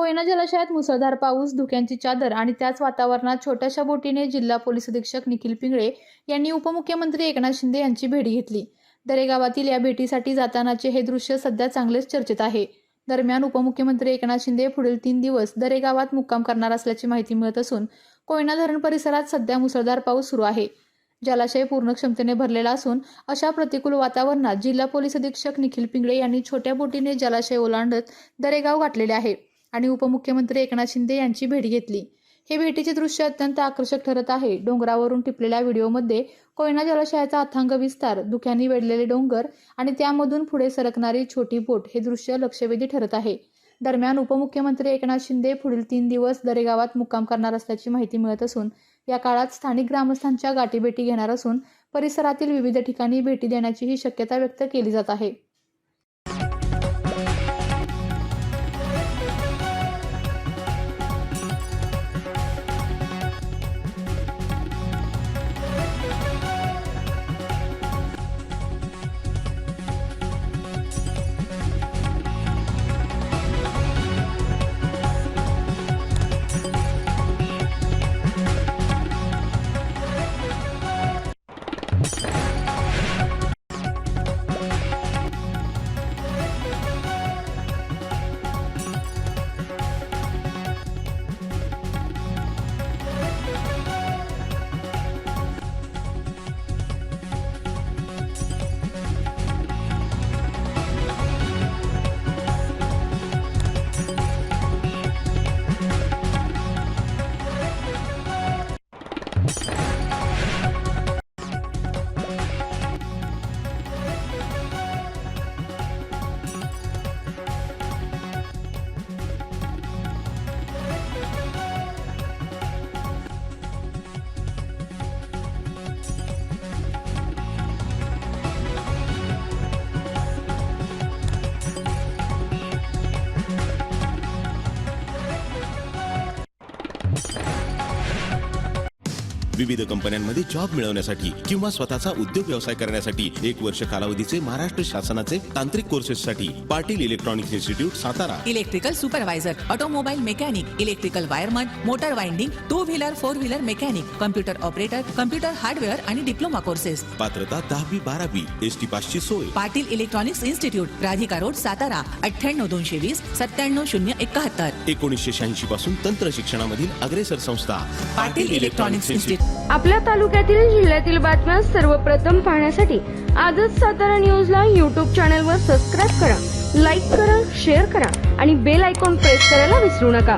कोयना जलाशयात मुसळधार पाऊस, धुक्यांची चादर आणि त्याच वातावरणात छोट्याशा बोटीने जिल्हा पोलीस अधीक्षक निखिल पिंगळे यांनी उपमुख्यमंत्री एकनाथ शिंदे यांची भेट घेतली। दरेगावातील या भेटीसाठी जातानाचे हे दृश्य सध्या चांगलेच चर्चेत आहे। दरम्यान उपमुख्यमंत्री एकनाथ शिंदे पुढील 3 दिवस दरेगावात मुक्काम करणार असल्याची माहिती मिळत असून कोयना धरण परिसरात सध्या मुसळधार पाऊस सुरू आहे। जलाशय पूर्ण क्षमतेने भरलेला असून अशा प्रतिकूल वातावरणात जिल्हा पोलीस अधीक्षक निखिल पिंगळे यांनी छोट्या बोटीने जलाशय ओलांडत दरेगाव गाठलेले आहे आणि उपमुख्यमंत्री एकनाथ शिंदे यांची भेट घेतली। हे भेटीचे दृश्य अत्यंत आकर्षक ठरत आहे। डोंगरावरून टिपलेल्या व्हिडिओमध्ये कोयना जलाशयाचा अथांग विस्तार, धुक्यांनी वेढलेले डोंगर आणि त्यामधून पुढे सरकणारी छोटी बोट हे दृश्य लक्षवेधी ठरत आहे। दरम्यान उपमुख्यमंत्री एकनाथ शिंदे पुढील 3 दिवस दरेगावात मुक्काम करणार असल्याची माहिती मिळत असून या काळात स्थानिक ग्रामस्थांच्या गाठीभेटी घेणार असून परिसरातील विविध ठिकाणी भेटी देण्याचीही शक्यता व्यक्त केली जात आहे। विविध कंपन्यांमध्ये जॉब मिळवण्यासाठी किंवा स्वतःचा उद्योग व्यवसाय करण्यासाठी 1 वर्ष कालावधीचे महाराष्ट्र शासनाचे तांत्रिक कोर्सेससाठी Patil electronics institute Satara. Electrical supervisor, automobile mechanic, electrical wireman, motor winding, 2 wheeler 4 wheeler mechanic, computer operator, computer hardware आणि डिप्लोमा कोर्सेस। पात्रता 10वी 12वी, एसटी पासची सोय। Patil electronics institute, Radhika road, Satara 98 220 97071। 1986 पासून तंत्र शिक्षणामधील अग्रेसर संस्था पाटील इलेक्ट्रॉनिक्स इन्स्टिट्यूट। आपल्या तालुक्यातील जिल्ह्यातील बातम्या सर्वप्रथम पाहण्यासाठी आजच सातारा न्यूजला YouTube चॅनलवर सबस्क्राईब करा, लाईक करा, शेअर करा आणि बेल आयकॉन प्रेस करायला विसरू नका।